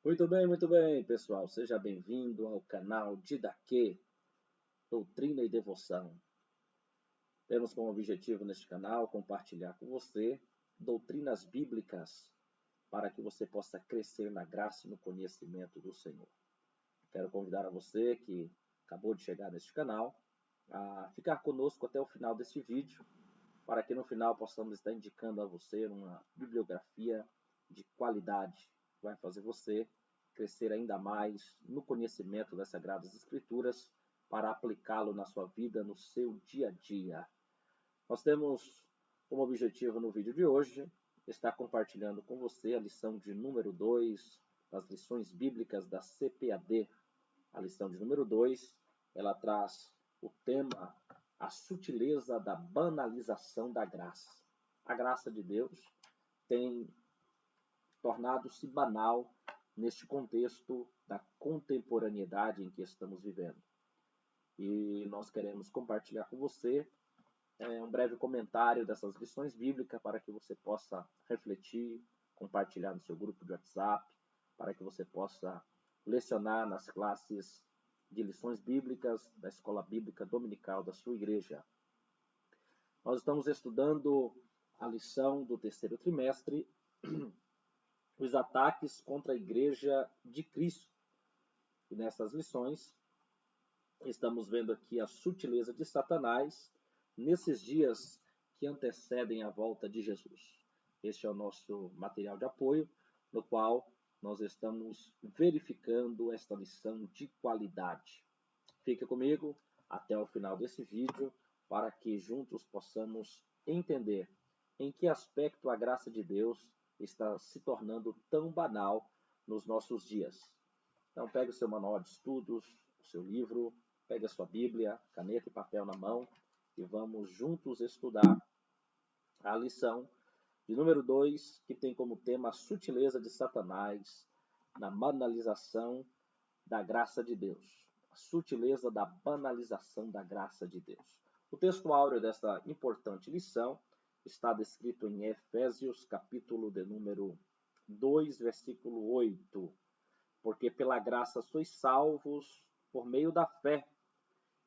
Muito bem, pessoal. Seja bem-vindo ao canal Didaquê, Doutrina e Devoção. Temos como objetivo neste canal compartilhar com você doutrinas bíblicas para que você possa crescer na graça e no conhecimento do Senhor. Quero convidar a você que acabou de chegar neste canal a ficar conosco até o final deste vídeo, para que no final possamos estar indicando a você uma bibliografia de qualidade que vai fazer você crescer ainda mais no conhecimento das Sagradas Escrituras para aplicá-lo na sua vida, no seu dia a dia. Nós temos como objetivo no vídeo de hoje estar compartilhando com você a lição de número 2 das lições bíblicas da CPAD. A lição de número 2, ela traz o tema a sutileza da banalização da graça. A graça de Deus tem tornado-se banal neste contexto da contemporaneidade em que estamos vivendo. E nós queremos compartilhar com você um breve comentário dessas lições bíblicas para que você possa refletir, compartilhar no seu grupo de WhatsApp, para que você possa lecionar nas classes de lições bíblicas da Escola Bíblica Dominical da sua igreja. Nós estamos estudando a lição do terceiro trimestre, os ataques contra a Igreja de Cristo. E nessas lições, estamos vendo aqui a sutileza de Satanás nesses dias que antecedem a volta de Jesus. Este é o nosso material de apoio, no qual nós estamos verificando esta lição de qualidade. Fique comigo até o final desse vídeo para que juntos possamos entender em que aspecto a graça de Deus está se tornando tão banal nos nossos dias. Então, pegue o seu manual de estudos, o seu livro, pegue a sua Bíblia, caneta e papel na mão e vamos juntos estudar a lição de número 2, que tem como tema a sutileza de Satanás na banalização da graça de Deus. A sutileza da banalização da graça de Deus. O texto áureo desta importante lição está descrito em Efésios, capítulo de número 2, versículo 8. Porque pela graça sois salvos por meio da fé.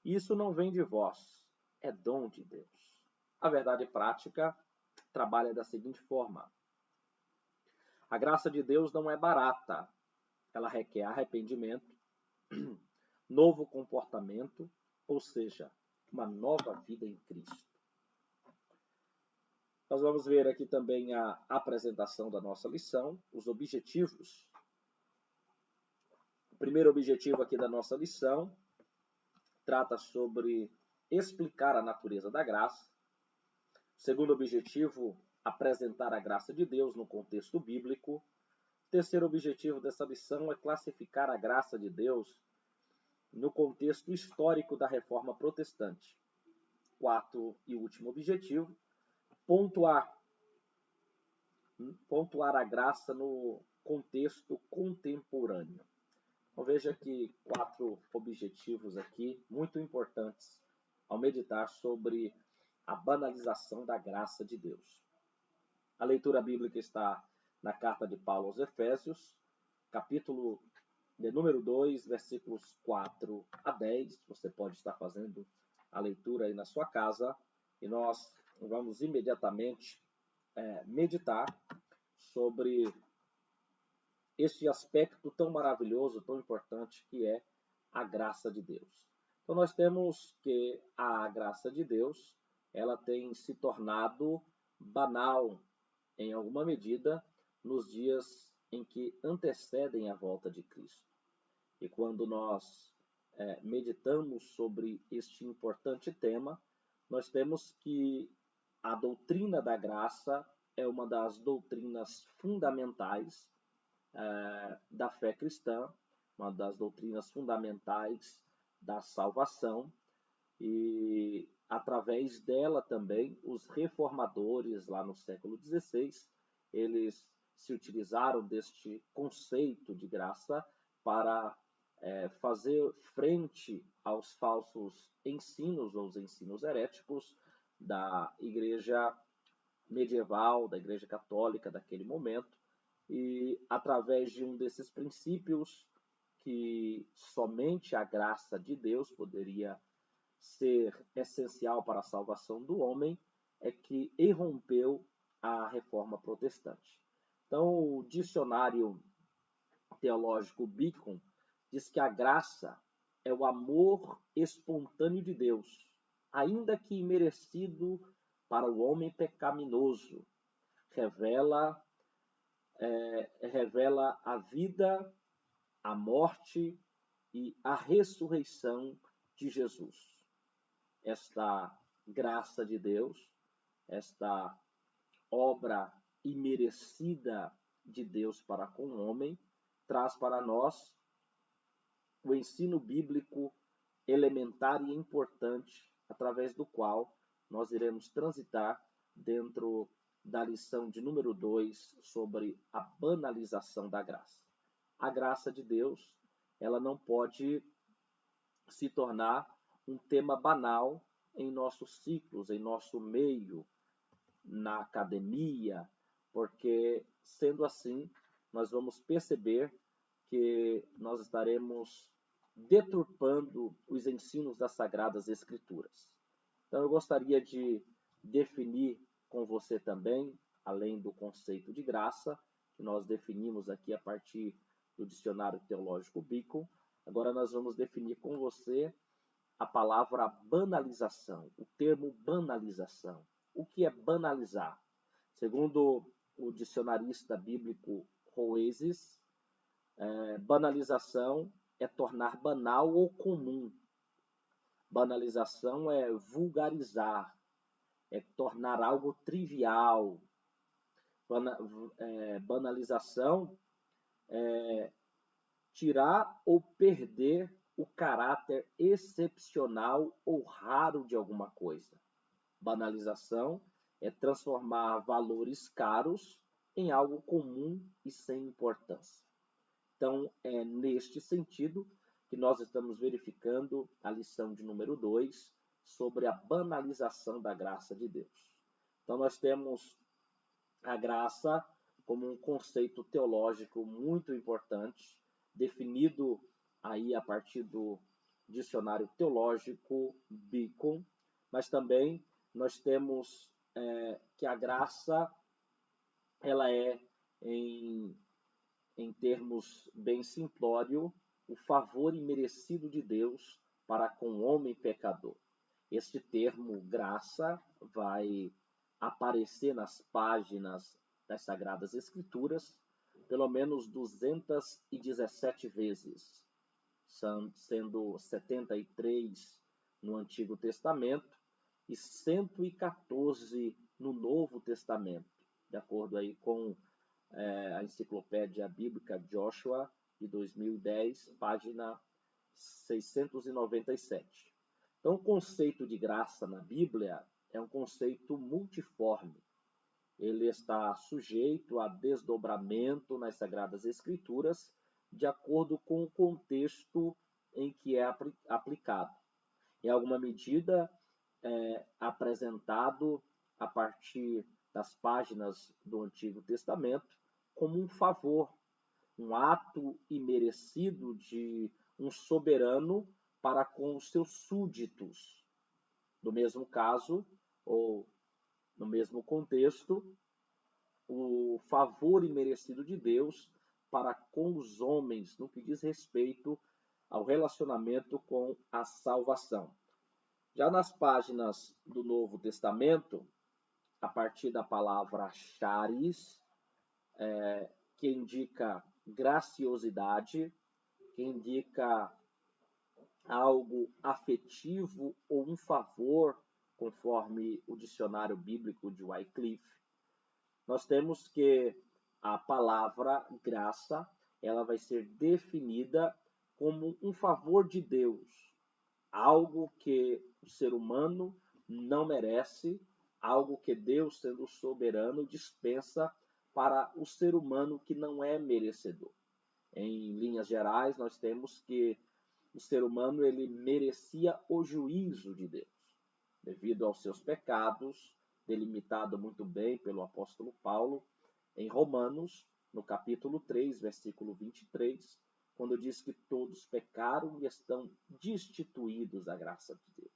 Isso não vem de vós, é dom de Deus. A verdade prática trabalha da seguinte forma: a graça de Deus não é barata, ela requer arrependimento, novo comportamento, ou seja, uma nova vida em Cristo. Nós vamos ver aqui também a apresentação da nossa lição, os objetivos. O primeiro objetivo aqui da nossa lição trata sobre explicar a natureza da graça. O segundo objetivo, apresentar a graça de Deus no contexto bíblico. O terceiro objetivo dessa lição é classificar a graça de Deus no contexto histórico da Reforma Protestante. Quarto e último objetivo, pontuar a graça no contexto contemporâneo. Então, veja que 4 objetivos aqui muito importantes ao meditar sobre a banalização da graça de Deus. A leitura bíblica está na carta de Paulo aos Efésios, capítulo de número 2, versículos 4 a 10. Você pode estar fazendo a leitura aí na sua casa e nós vamos imediatamente meditar sobre este aspecto tão maravilhoso, tão importante que é a graça de Deus. Então nós temos que a graça de Deus, ela tem se tornado banal em alguma medida nos dias em que antecedem a volta de Cristo. E quando nós meditamos sobre este importante tema, nós temos que a doutrina da graça é uma das doutrinas fundamentais da fé cristã, uma das doutrinas fundamentais da salvação, e através dela também os reformadores lá no século XVI, eles se utilizaram deste conceito de graça para fazer frente aos falsos ensinos ou os ensinos heréticos da igreja medieval, da igreja católica daquele momento, e através de um desses princípios que somente a graça de Deus poderia ser essencial para a salvação do homem, é que irrompeu a reforma protestante. Então, o dicionário teológico Bacon diz que a graça é o amor espontâneo de Deus, ainda que imerecido para o homem pecaminoso. Revela, revela a vida, a morte e a ressurreição de Jesus. Esta graça de Deus, esta obra imerecida de Deus para com o homem, traz para nós o ensino bíblico elementar e importante, através do qual nós iremos transitar dentro da lição de número 2 sobre a banalização da graça. A graça de Deus, ela não pode se tornar um tema banal em nossos ciclos, em nosso meio, na academia, porque, sendo assim, nós vamos perceber que nós estaremos deturpando os ensinos das Sagradas Escrituras. Então, eu gostaria de definir com você também, além do conceito de graça, que nós definimos aqui a partir do Dicionário Teológico Bacon, agora nós vamos definir com você a palavra banalização, o termo banalização. O que é banalizar? Segundo o dicionarista bíblico Roeses, banalização é tornar banal ou comum. Banalização é vulgarizar, é tornar algo trivial. Banalização é tirar ou perder o caráter excepcional ou raro de alguma coisa. Banalização é transformar valores caros em algo comum e sem importância. Então, é neste sentido que nós estamos verificando a lição de número 2 sobre a banalização da graça de Deus. Então, nós temos a graça como um conceito teológico muito importante, definido aí a partir do dicionário teológico Bacon, mas também nós temos que a graça ela é, em termos bem simplório, o favor imerecido de Deus para com o homem pecador. Este termo graça vai aparecer nas páginas das Sagradas Escrituras pelo menos 217 vezes, sendo 73 no Antigo Testamento e 114 no Novo Testamento, de acordo aí com a Enciclopédia Bíblica Joshua, de 2010, página 697. Então, o conceito de graça na Bíblia é um conceito multiforme. Ele está sujeito a desdobramento nas Sagradas Escrituras de acordo com o contexto em que é aplicado. Em alguma medida, é apresentado a partir das páginas do Antigo Testamento como um favor, um ato imerecido de um soberano para com os seus súditos. No mesmo caso, ou no mesmo contexto, o favor imerecido de Deus para com os homens no que diz respeito ao relacionamento com a salvação. Já nas páginas do Novo Testamento, a partir da palavra charis, que indica graciosidade, que indica algo afetivo ou um favor, conforme o dicionário bíblico de Wycliffe, nós temos que a palavra graça, ela vai ser definida como um favor de Deus, algo que o ser humano não merece, algo que Deus, sendo soberano, dispensa para o ser humano que não é merecedor. Em linhas gerais, nós temos que o ser humano ele merecia o juízo de Deus, devido aos seus pecados, delimitado muito bem pelo apóstolo Paulo em Romanos, no capítulo 3, versículo 23, quando diz que todos pecaram e estão destituídos da graça de Deus.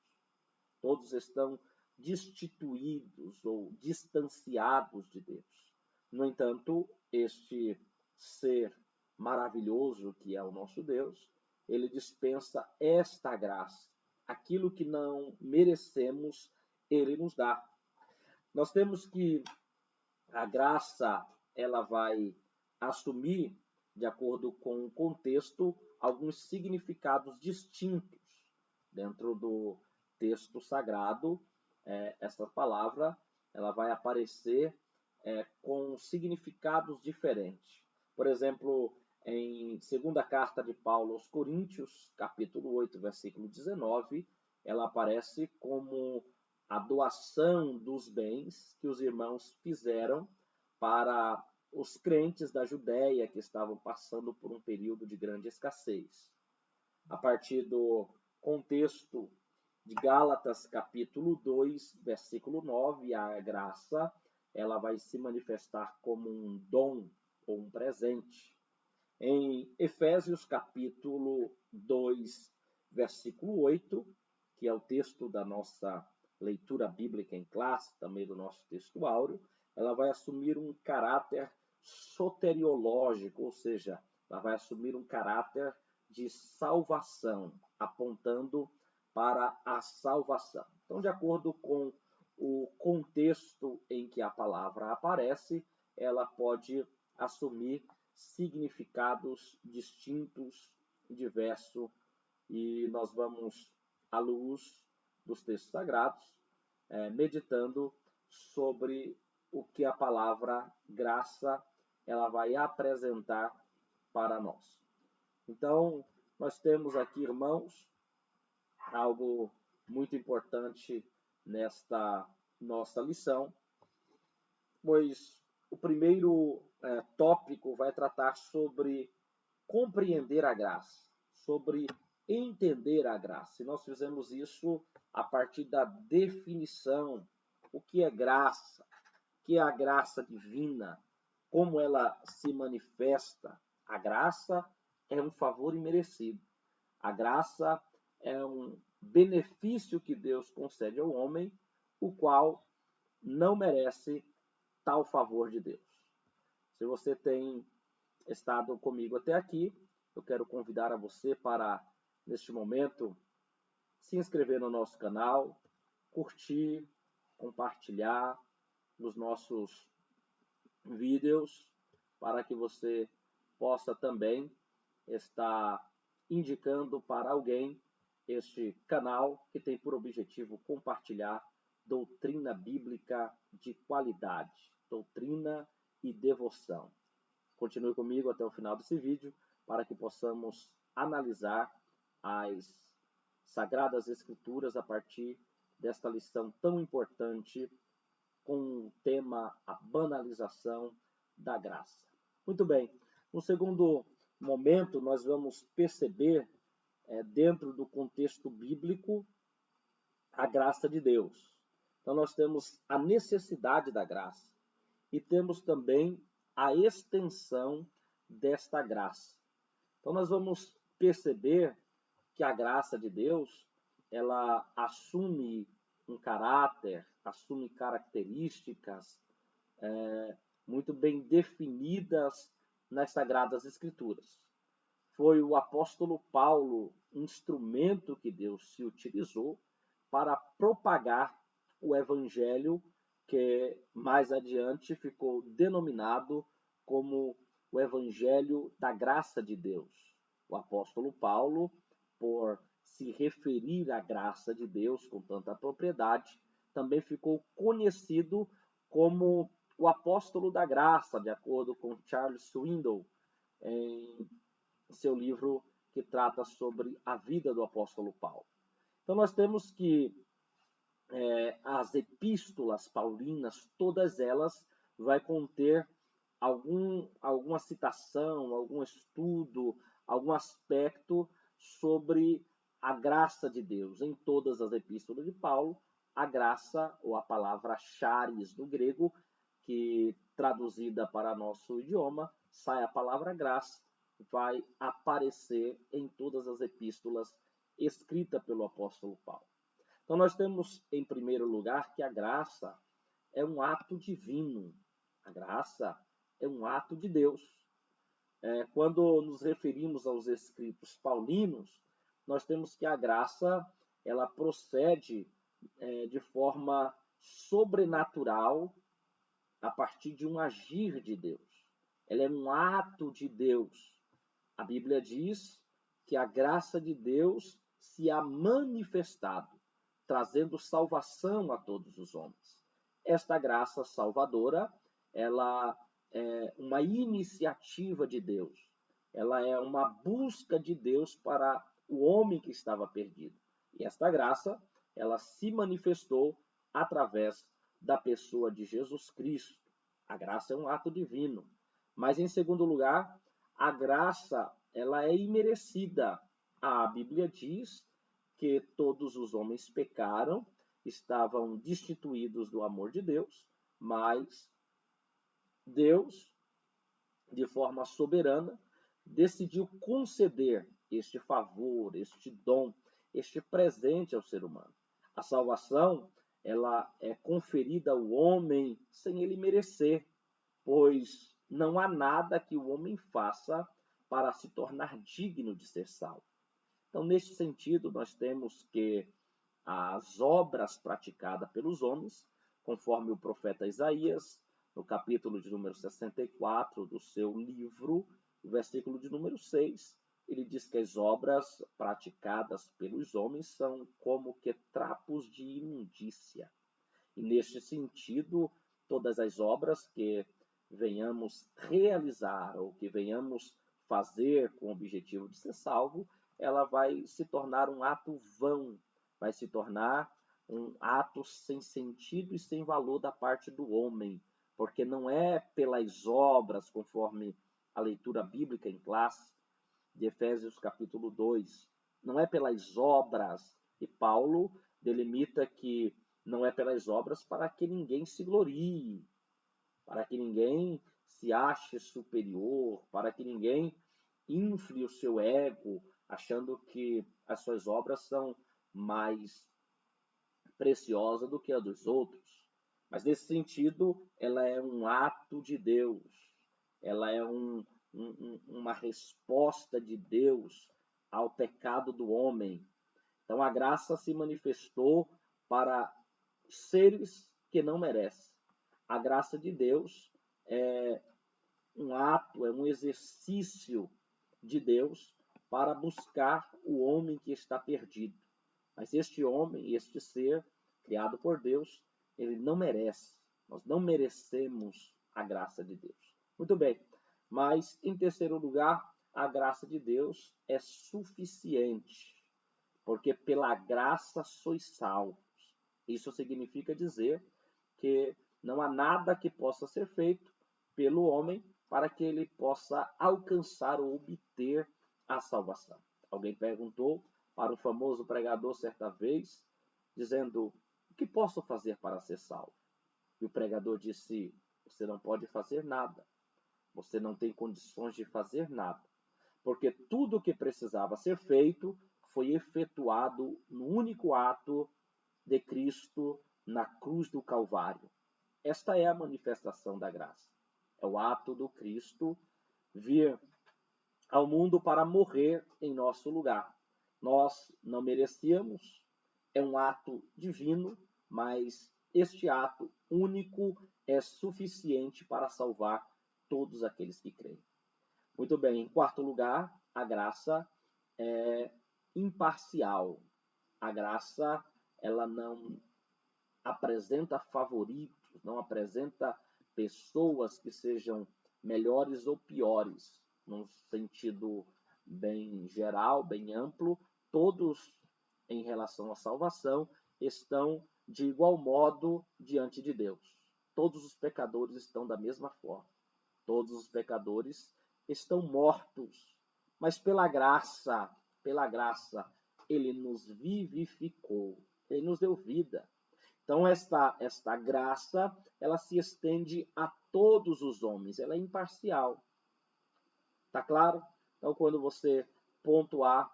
Todos estão destituídos ou distanciados de Deus. No entanto, este ser maravilhoso que é o nosso Deus, ele dispensa esta graça. Aquilo que não merecemos, ele nos dá. Nós temos que a graça, ela vai assumir, de acordo com o contexto, alguns significados distintos dentro do texto sagrado. Essa palavra ela vai aparecer com significados diferentes. Por exemplo, em segunda carta de Paulo aos Coríntios, capítulo 8, versículo 19, ela aparece como a doação dos bens que os irmãos fizeram para os crentes da Judéia que estavam passando por um período de grande escassez. A partir do contexto de Gálatas, capítulo 2, versículo 9, a graça ela vai se manifestar como um dom ou um presente. Em Efésios, capítulo 2, versículo 8, que é o texto da nossa leitura bíblica em classe, também do nosso texto áureo, ela vai assumir um caráter soteriológico, ou seja, ela vai assumir um caráter de salvação, apontando para a salvação. Então, de acordo com o contexto em que a palavra aparece, ela pode assumir significados distintos, diversos, e nós vamos, à luz dos textos sagrados, meditando sobre o que a palavra graça ela vai apresentar para nós. Então, nós temos aqui, irmãos, algo muito importante nesta nossa lição, pois o primeiro tópico vai tratar sobre compreender a graça, sobre entender a graça. E nós fizemos isso a partir da definição, o que é graça, o que é a graça divina, como ela se manifesta. A graça é um favor imerecido. A graça é um benefício que Deus concede ao homem, o qual não merece tal favor de Deus. Se você tem estado comigo até aqui, eu quero convidar a você para, neste momento, se inscrever no nosso canal, curtir, compartilhar os nossos vídeos, para que você possa também estar indicando para alguém este canal que tem por objetivo compartilhar doutrina bíblica de qualidade, doutrina e devoção. Continue comigo até o final desse vídeo para que possamos analisar as Sagradas Escrituras a partir desta lição tão importante com o tema a banalização da graça. Muito bem, no segundo momento nós vamos perceber dentro do contexto bíblico a graça de Deus. Então nós temos a necessidade da graça e temos também a extensão desta graça. Então nós vamos perceber que a graça de Deus, ela assume um caráter, assume características muito bem definidas nas Sagradas Escrituras. Foi o apóstolo Paulo, instrumento que Deus se utilizou para propagar o evangelho que mais adiante ficou denominado como o evangelho da graça de Deus. O apóstolo Paulo, por se referir à graça de Deus com tanta propriedade, também ficou conhecido como o apóstolo da graça, de acordo com Charles Swindoll, em seu livro que trata sobre a vida do apóstolo Paulo. Então nós temos que as epístolas paulinas, todas elas vai conter alguma citação, algum estudo, algum aspecto sobre a graça de Deus. Em todas as epístolas de Paulo, a graça, ou a palavra charis do grego, que traduzida para nosso idioma, sai a palavra graça, vai aparecer em todas as epístolas escritas pelo apóstolo Paulo. Então nós temos, em primeiro lugar, que a graça é um ato divino. A graça é um ato de Deus. Quando nos referimos aos escritos paulinos, nós temos que a graça ela procede de forma sobrenatural a partir de um agir de Deus. Ela é um ato de Deus. A Bíblia diz que a graça de Deus se há manifestado, trazendo salvação a todos os homens. Esta graça salvadora, ela é uma iniciativa de Deus. Ela é uma busca de Deus para o homem que estava perdido. E esta graça, ela se manifestou através da pessoa de Jesus Cristo. A graça é um ato divino. Mas, em segundo lugar, a graça ela é imerecida. A Bíblia diz que todos os homens pecaram, estavam destituídos do amor de Deus, mas Deus, de forma soberana, decidiu conceder este favor, este dom, este presente ao ser humano. A salvação, ela é conferida ao homem sem ele merecer, pois não há nada que o homem faça para se tornar digno de ser salvo. Então, neste sentido, nós temos que as obras praticadas pelos homens, conforme o profeta Isaías, no capítulo de número 64 do seu livro, o versículo de número 6, ele diz que as obras praticadas pelos homens são como que trapos de imundícia. E neste sentido, todas as obras que venhamos realizar ou que venhamos fazer com o objetivo de ser salvo, ela vai se tornar um ato vão, vai se tornar um ato sem sentido e sem valor da parte do homem, porque não é pelas obras, conforme a leitura bíblica em classe, de Efésios capítulo 2, não é pelas obras, e Paulo delimita que não é pelas obras para que ninguém se glorie, para que ninguém se ache superior, para que ninguém infle o seu ego, achando que as suas obras são mais preciosas do que a dos outros. Mas, nesse sentido, ela é um ato de Deus, ela é uma resposta de Deus ao pecado do homem. Então, a graça se manifestou para seres que não merecem. A graça de Deus é um ato, é um exercício de Deus para buscar o homem que está perdido. Mas este homem, este ser criado por Deus, ele não merece. Nós não merecemos a graça de Deus. Muito bem. Mas, em terceiro lugar, a graça de Deus é suficiente, porque pela graça sois salvos. Isso significa dizer que não há nada que possa ser feito pelo homem para que ele possa alcançar ou obter a salvação. Alguém perguntou para o famoso pregador certa vez, dizendo: o que posso fazer para ser salvo? E o pregador disse: você não pode fazer nada. Você não tem condições de fazer nada. Porque tudo o que precisava ser feito foi efetuado no único ato de Cristo na cruz do Calvário. Esta é a manifestação da graça. É o ato do Cristo vir ao mundo para morrer em nosso lugar. Nós não merecíamos, é um ato divino, mas este ato único é suficiente para salvar todos aqueles que creem. Muito bem, em quarto lugar, a graça é imparcial. A graça, ela não apresenta favoritos, não apresenta pessoas que sejam melhores ou piores, num sentido bem geral, bem amplo. Todos, em relação à salvação, estão de igual modo diante de Deus. Todos os pecadores estão da mesma forma. Todos os pecadores estão mortos, mas pela graça, ele nos vivificou, ele nos deu vida. Então, esta graça, ela se estende a todos os homens, ela é imparcial. Tá claro? Então, quando você pontuar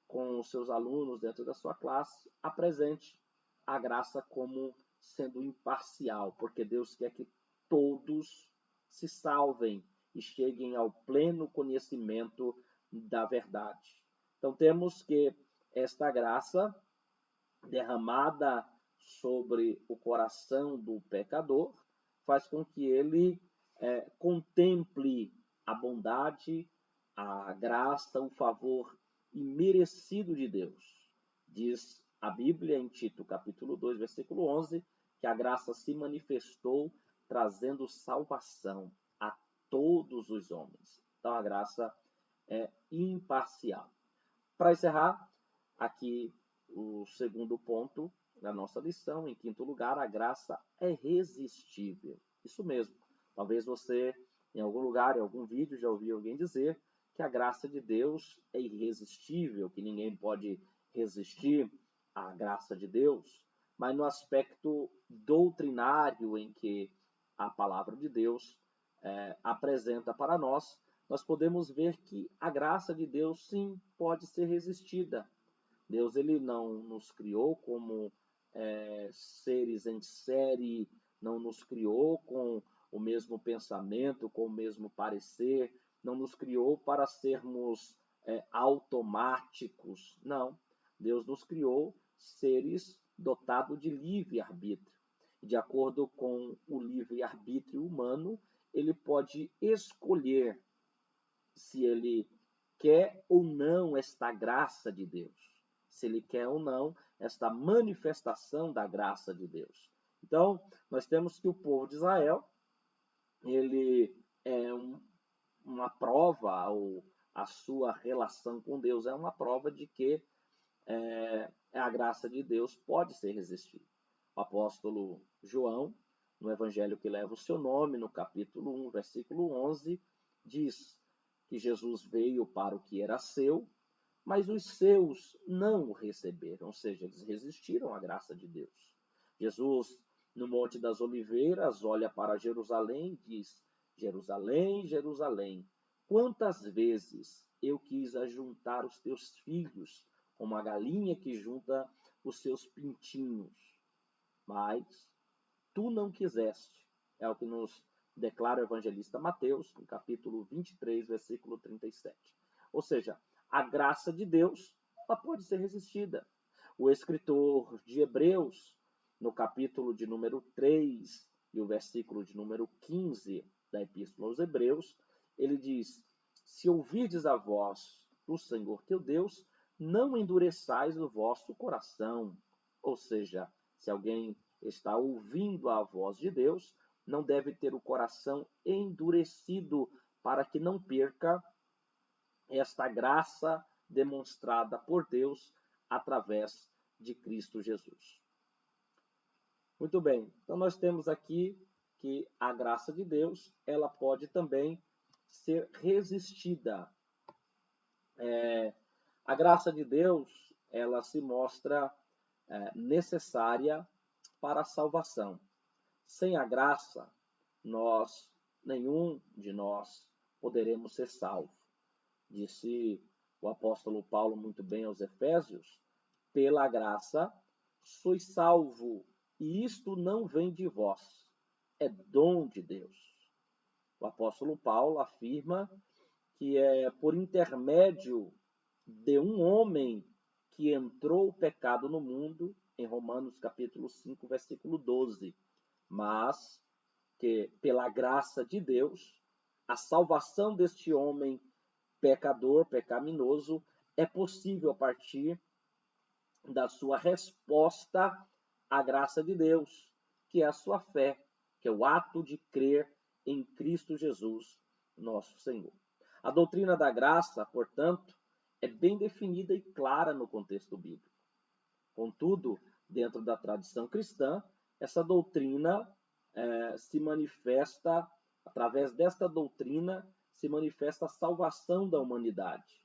com os seus alunos dentro da sua classe, apresente a graça como sendo imparcial, porque Deus quer que todos se salvem e cheguem ao pleno conhecimento da verdade. Então, temos que esta graça derramada sobre o coração do pecador faz com que ele contemple a bondade, a graça, o favor imerecido de Deus. Diz a Bíblia em Tito, capítulo 2, versículo 11, que a graça se manifestou trazendo salvação a todos os homens. Então, a graça é imparcial. Para encerrar, aqui o segundo ponto da nossa lição, em quinto lugar, a graça é resistível. Isso mesmo. Talvez você, em algum lugar, em algum vídeo, já ouviu alguém dizer que a graça de Deus é irresistível, que ninguém pode resistir à graça de Deus. Mas no aspecto doutrinário em que a palavra de Deus apresenta para nós, nós podemos ver que a graça de Deus, sim, pode ser resistida. Deus ele não nos criou como seres em série, não nos criou com o mesmo pensamento, com o mesmo parecer, não nos criou para sermos automáticos. Não. Deus nos criou seres dotados de livre-arbítrio. De acordo com o livre-arbítrio humano, ele pode escolher se ele quer ou não esta graça de Deus, se ele quer ou não esta manifestação da graça de Deus. Então, nós temos que o povo de Israel, ele é uma prova, ou a sua relação com Deus é uma prova de que a graça de Deus pode ser resistida. O apóstolo João, no evangelho que leva o seu nome, no capítulo 1, versículo 11, diz que Jesus veio para o que era seu, mas os seus não o receberam, ou seja, eles resistiram à graça de Deus. Jesus, no Monte das Oliveiras, olha para Jerusalém e diz: Jerusalém, Jerusalém, quantas vezes eu quis ajuntar os teus filhos, como a galinha que junta os seus pintinhos, mas tu não quiseste. É o que nos declara o evangelista Mateus, no capítulo 23, versículo 37. Ou seja, a graça de Deus, ela pode ser resistida. O escritor de Hebreus, no capítulo de número 3 e o versículo de número 15 da Epístola aos Hebreus, ele diz: se ouvirdes a voz do Senhor teu Deus, não endureçais o vosso coração. Ou seja, se alguém está ouvindo a voz de Deus, não deve ter o coração endurecido para que não perca esta graça demonstrada por Deus através de Cristo Jesus. Muito bem, então nós temos aqui que a graça de Deus, ela pode também ser resistida. A graça de Deus, ela se mostra necessária para a salvação. Sem a graça, nenhum de nós poderemos ser salvo. Disse o apóstolo Paulo muito bem aos Efésios: pela graça sois salvo, e isto não vem de vós, é dom de Deus. O apóstolo Paulo afirma que é por intermédio de um homem que entrou o pecado no mundo, em Romanos capítulo 5, versículo 12. Mas que pela graça de Deus, a salvação deste homem pecador, pecaminoso, é possível a partir da sua resposta à graça de Deus, que é a sua fé, que é o ato de crer em Cristo Jesus, nosso Senhor. A doutrina da graça, portanto, é bem definida e clara no contexto bíblico. Contudo, dentro da tradição cristã, essa doutrina se manifesta, através desta doutrina, se manifesta a salvação da humanidade.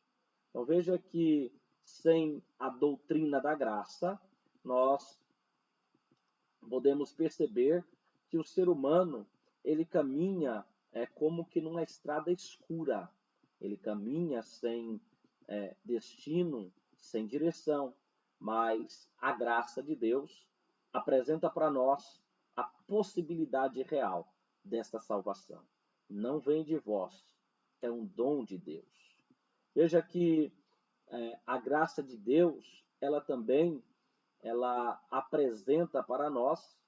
Então veja que sem a doutrina da graça, nós podemos perceber que o ser humano, ele caminha como que numa estrada escura. Ele caminha sem destino, sem direção. Mas a graça de Deus apresenta para nós a possibilidade real desta salvação. Não vem de vós, é um dom de Deus. Veja que a graça de Deus, ela também apresenta para nós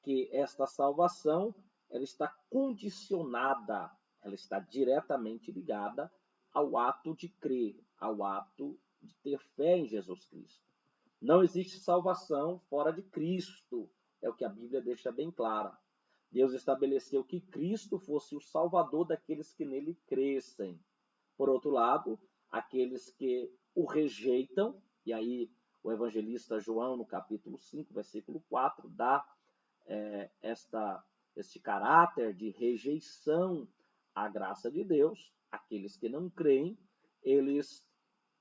que esta salvação ela está condicionada, ela está diretamente ligada ao ato de crer, ao ato de ter fé em Jesus Cristo. Não existe salvação fora de Cristo, é o que a Bíblia deixa bem clara. Deus estabeleceu que Cristo fosse o Salvador daqueles que nele crescem. Por outro lado, aqueles que o rejeitam, e aí o evangelista João, no capítulo 5, versículo 4, dá este caráter de rejeição à graça de Deus. Aqueles que não creem, eles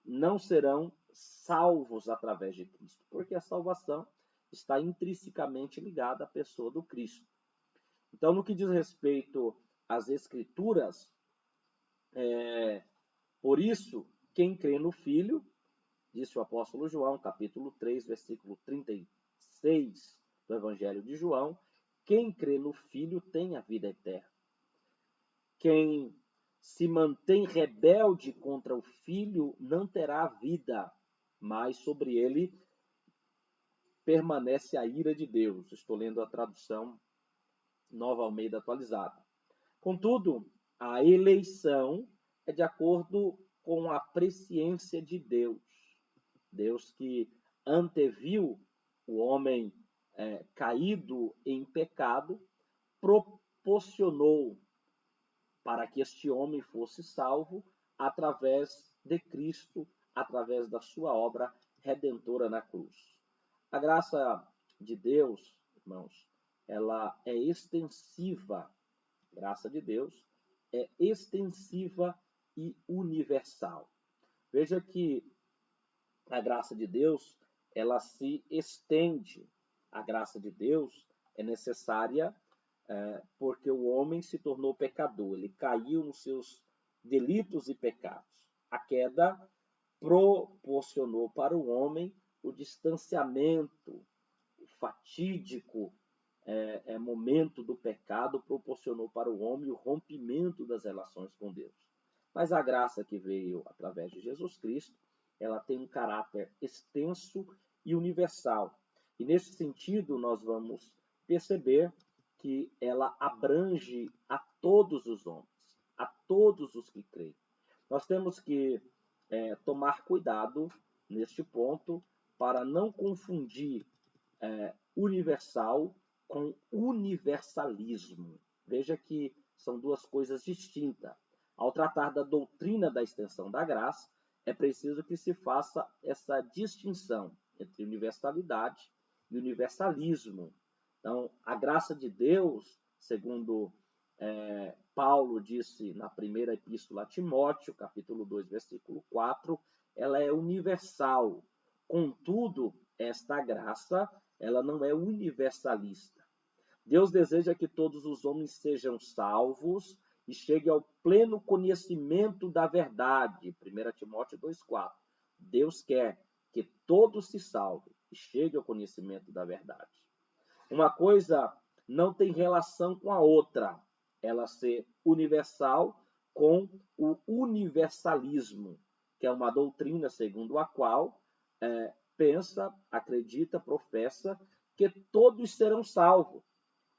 não serão salvos através de Cristo, porque a salvação está intrinsecamente ligada à pessoa do Cristo. Então, no que diz respeito às Escrituras, por isso, quem crê no Filho, disse o apóstolo João, capítulo 3, versículo 36 do Evangelho de João, quem crê no Filho tem a vida eterna. Quem se mantém rebelde contra o Filho não terá vida, mas sobre ele permanece a ira de Deus. Estou lendo a tradução Nova Almeida atualizada. Contudo, a eleição é de acordo com a presciência de Deus. Deus que anteviu o homem caído em pecado, proporcionou para que este homem fosse salvo através de Cristo, através da sua obra redentora na cruz. A graça de Deus, irmãos, ela é extensiva. A graça de Deus é extensiva e universal. Veja que a graça de Deus, ela se estende. A graça de Deus é necessária porque o homem se tornou pecador. Ele caiu nos seus delitos e pecados. A queda proporcionou para o homem o distanciamento, o fatídico momento do pecado proporcionou para o homem o rompimento das relações com Deus. Mas a graça que veio através de Jesus Cristo, ela tem um caráter extenso e universal. E nesse sentido, nós vamos perceber que ela abrange a todos os homens, a todos os que creem. Nós temos que tomar cuidado neste ponto para não confundir universal com universalismo. Veja que são duas coisas distintas. Ao tratar da doutrina da extensão da graça, é preciso que se faça essa distinção entre universalidade e universalismo. Então, a graça de Deus, segundo Paulo disse na primeira epístola a Timóteo, capítulo 2, versículo 4, ela é universal. Contudo, esta graça, ela não é universalista. Deus deseja que todos os homens sejam salvos e cheguem ao pleno conhecimento da verdade. 1 Timóteo 2,4. Deus quer que todos se salvem e cheguem ao conhecimento da verdade. Uma coisa não tem relação com a outra. Ela ser universal com o universalismo, que é uma doutrina segundo a qual pensa, acredita, professa que todos serão salvos.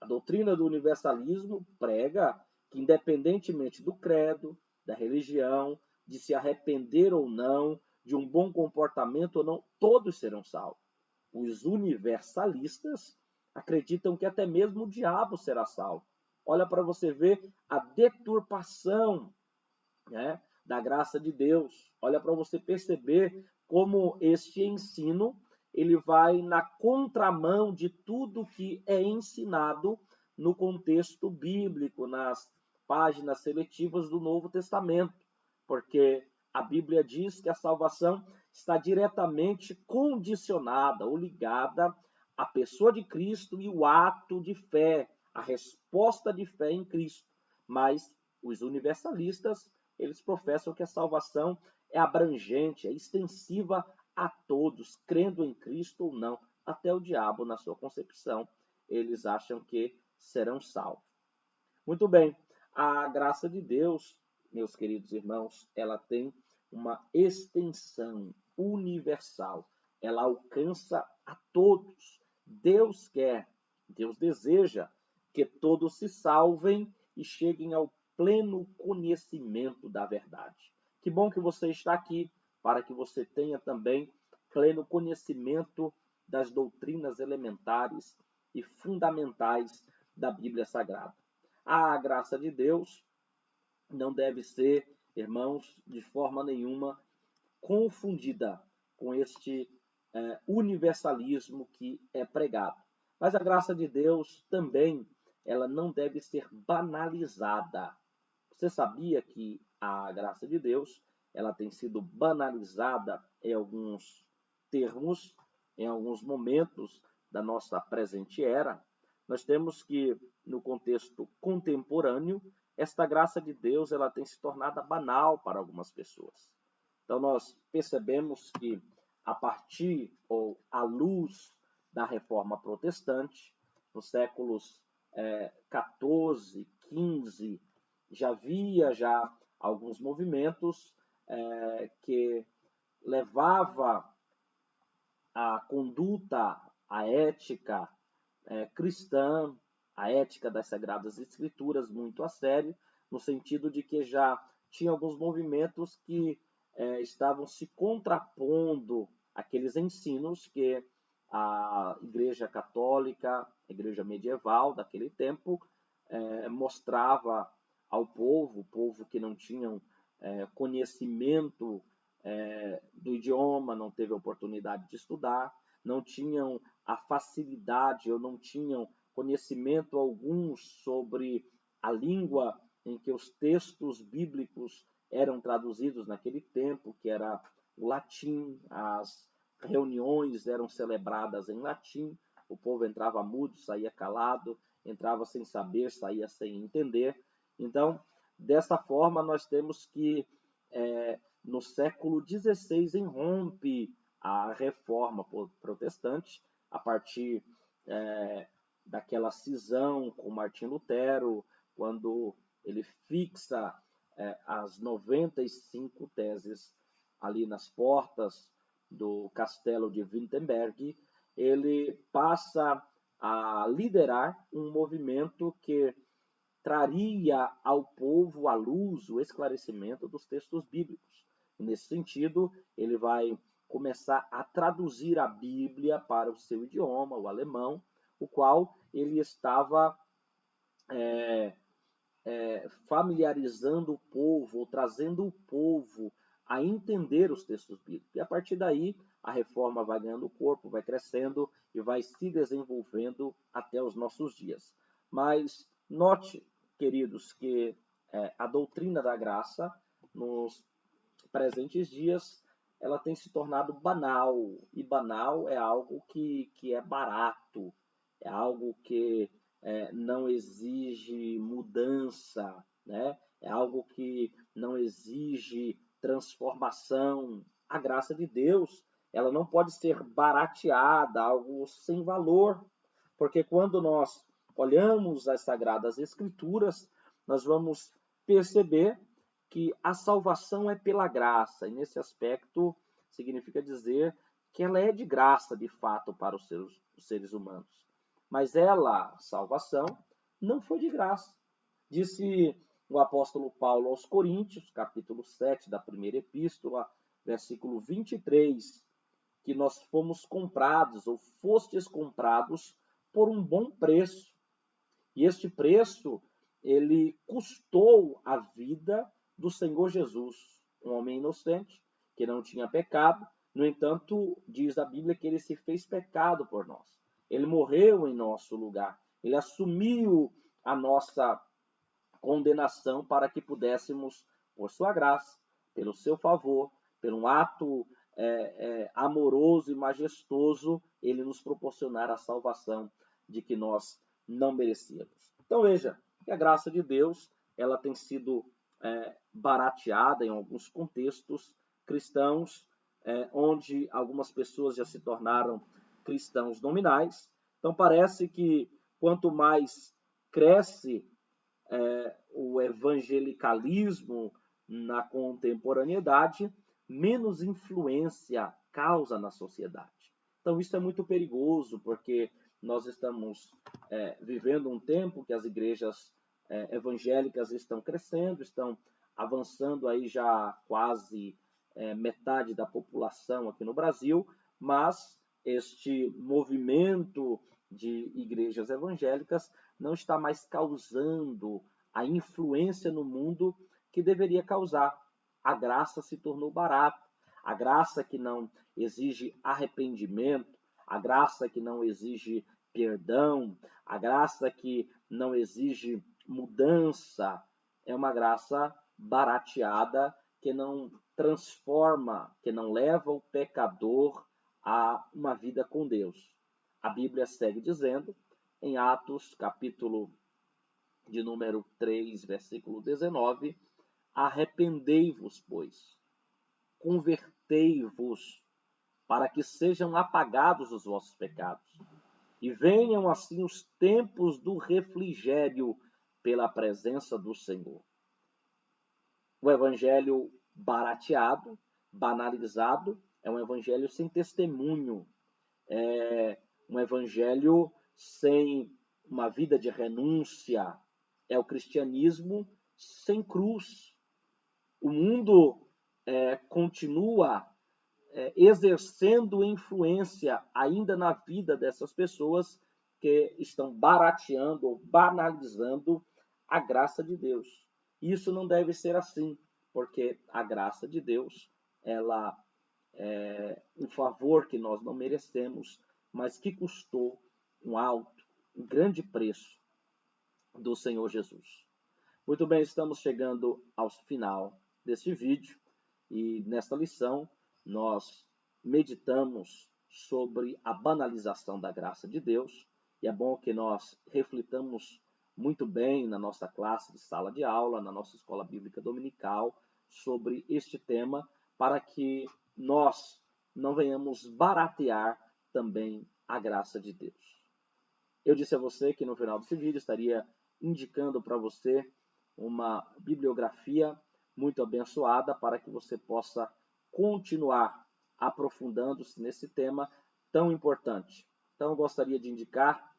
A doutrina do universalismo prega que, independentemente do credo, da religião, de se arrepender ou não, de um bom comportamento ou não, todos serão salvos. Os universalistas acreditam que até mesmo o diabo será salvo. Olha para você ver a deturpação da graça de Deus. Olha para você perceber como este ensino ele vai na contramão de tudo que é ensinado no contexto bíblico, nas páginas seletivas do Novo Testamento, porque a Bíblia diz que a salvação está diretamente condicionada ou ligada a pessoa de Cristo e o ato de fé, a resposta de fé em Cristo. Mas os universalistas, eles professam que a salvação é abrangente, é extensiva a todos, crendo em Cristo ou não. Até o diabo, na sua concepção, eles acham que serão salvos. Muito bem, a graça de Deus, meus queridos irmãos, ela tem uma extensão universal. Ela alcança a todos. Deus quer, Deus deseja que todos se salvem e cheguem ao pleno conhecimento da verdade. Que bom que você está aqui para que você tenha também pleno conhecimento das doutrinas elementares e fundamentais da Bíblia Sagrada. A graça de Deus não deve ser, irmãos, de forma nenhuma confundida com este universalismo que é pregado. Mas a graça de Deus também, ela não deve ser banalizada. Você sabia que a graça de Deus, ela tem sido banalizada em alguns termos, em alguns momentos da nossa presente era? Nós temos que, no contexto contemporâneo, esta graça de Deus ela tem se tornado banal para algumas pessoas. Então, nós percebemos que, a partir ou à luz da Reforma Protestante, nos séculos 14, 15, já havia alguns movimentos que levava a conduta, a ética cristã, a ética das Sagradas Escrituras muito a sério, no sentido de que já tinha alguns movimentos que estavam se contrapondo àqueles ensinos que a Igreja Católica, a Igreja medieval daquele tempo, mostrava ao povo, o povo que não tinham conhecimento do idioma, não teve oportunidade de estudar, não tinham a facilidade ou não tinham conhecimento algum sobre a língua em que os textos bíblicos eram traduzidos naquele tempo, que era o latim, as reuniões eram celebradas em latim, o povo entrava mudo, saía calado, entrava sem saber, saía sem entender. Então, dessa forma, nós temos que, no século XVI, irrompe a Reforma Protestante, a partir daquela cisão com Martim Lutero, quando ele fixa as 95 teses ali nas portas do castelo de Wittenberg, ele passa a liderar um movimento que traria ao povo a luz, o esclarecimento dos textos bíblicos. E, nesse sentido, ele vai começar a traduzir a Bíblia para o seu idioma, o alemão, o qual ele estava familiarizando o povo, ou trazendo o povo a entender os textos bíblicos. E a partir daí, a reforma vai ganhando corpo, vai crescendo e vai se desenvolvendo até os nossos dias. Mas note, queridos, que a doutrina da graça, nos presentes dias, ela tem se tornado banal. E banal é algo que é barato, é algo que não exige mudança, né? É algo que não exige transformação. A graça de Deus, ela não pode ser barateada, algo sem valor, porque quando nós olhamos as Sagradas Escrituras, nós vamos perceber que a salvação é pela graça, e nesse aspecto significa dizer que ela é de graça, de fato, para os seres humanos. Mas ela, salvação, não foi de graça. Disse o apóstolo Paulo aos Coríntios, capítulo 7 da primeira epístola, versículo 23, que nós fomos comprados, ou fostes comprados, por um bom preço. E este preço, ele custou a vida do Senhor Jesus, um homem inocente, que não tinha pecado. No entanto, diz a Bíblia que ele se fez pecado por nós. Ele morreu em nosso lugar. Ele assumiu a nossa condenação para que pudéssemos, por sua graça, pelo seu favor, por um ato amoroso e majestoso ele nos proporcionar a salvação de que nós não merecíamos. Então veja que a graça de Deus ela tem sido barateada em alguns contextos cristãos, onde algumas pessoas já se tornaram cristãos nominais. Então parece que quanto mais cresce o evangelicalismo na contemporaneidade, menos influência causa na sociedade. Então isso é muito perigoso, porque nós estamos vivendo um tempo que as igrejas evangélicas estão crescendo, estão avançando aí já quase metade da população aqui no Brasil, mas este movimento de igrejas evangélicas não está mais causando a influência no mundo que deveria causar. A graça se tornou barata. A graça que não exige arrependimento, a graça que não exige perdão, a graça que não exige mudança, é uma graça barateada que não transforma, que não leva o pecador a uma vida com Deus. A Bíblia segue dizendo, em Atos, capítulo de número 3, versículo 19, arrependei-vos, pois, convertei-vos, para que sejam apagados os vossos pecados, e venham assim os tempos do refrigério pela presença do Senhor. O evangelho barateado, banalizado, é um evangelho sem testemunho, é um evangelho sem uma vida de renúncia, é o cristianismo sem cruz. O mundo continua exercendo influência ainda na vida dessas pessoas que estão barateando ou banalizando a graça de Deus. Isso não deve ser assim, porque a graça de Deus, ela é um favor que nós não merecemos, mas que custou um alto, um grande preço do Senhor Jesus. Muito bem, estamos chegando ao final deste vídeo e nesta lição nós meditamos sobre a banalização da graça de Deus e é bom que nós reflitamos muito bem na nossa classe de sala de aula, na nossa escola bíblica dominical, sobre este tema, para que nós não venhamos baratear também a graça de Deus. Eu disse a você que no final desse vídeo estaria indicando para você uma bibliografia muito abençoada para que você possa continuar aprofundando-se nesse tema tão importante. Então, eu gostaria de indicar,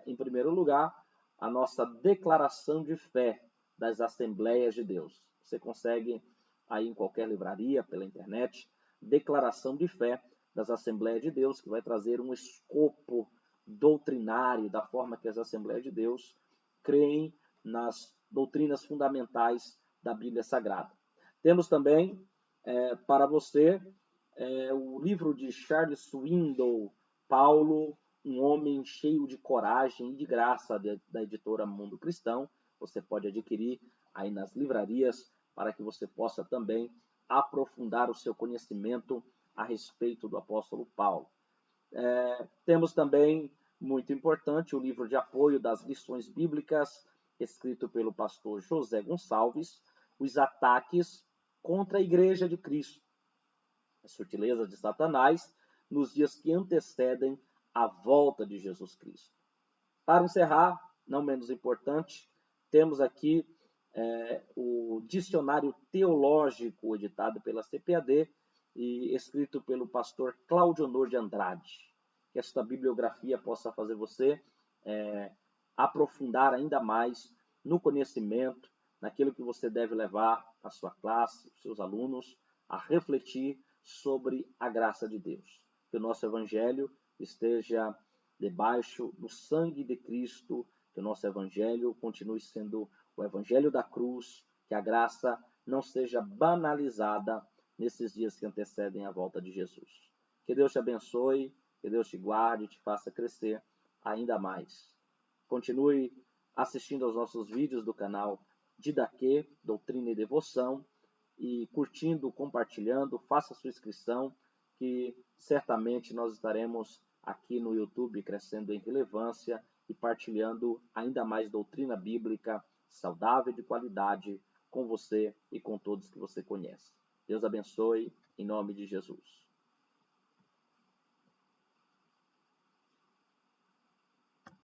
em primeiro lugar, a nossa declaração de fé das Assembleias de Deus. Você consegue aí em qualquer livraria, pela internet, declaração de fé das Assembleias de Deus, que vai trazer um escopo doutrinário da forma que as Assembleias de Deus creem nas doutrinas fundamentais da Bíblia Sagrada. Temos também para você o livro de Charles Swindoll, Paulo, um homem cheio de coragem e de graça, da editora Mundo Cristão. Você pode adquirir aí nas livrarias para que você possa também aprofundar o seu conhecimento a respeito do apóstolo Paulo. Temos também, muito importante, o livro de apoio das lições bíblicas, escrito pelo pastor José Gonçalves, Os Ataques contra a Igreja de Cristo, as sutilezas de Satanás nos dias que antecedem a volta de Jesus Cristo. Para encerrar, não menos importante, temos aqui o Dicionário Teológico, editado pela CPAD e escrito pelo pastor Cláudio Honor de Andrade. Que esta bibliografia possa fazer você aprofundar ainda mais no conhecimento, naquilo que você deve levar à sua classe, aos seus alunos, a refletir sobre a graça de Deus. Que o nosso Evangelho esteja debaixo do sangue de Cristo, que o nosso Evangelho continue sendo o Evangelho da cruz, que a graça não seja banalizada nesses dias que antecedem a volta de Jesus. Que Deus te abençoe, que Deus te guarde e te faça crescer ainda mais. Continue assistindo aos nossos vídeos do canal Didaquê, Doutrina e Devoção, e curtindo, compartilhando, faça sua inscrição, que certamente nós estaremos aqui no YouTube crescendo em relevância e partilhando ainda mais doutrina bíblica saudável e de qualidade com você e com todos que você conhece. Deus abençoe, em nome de Jesus.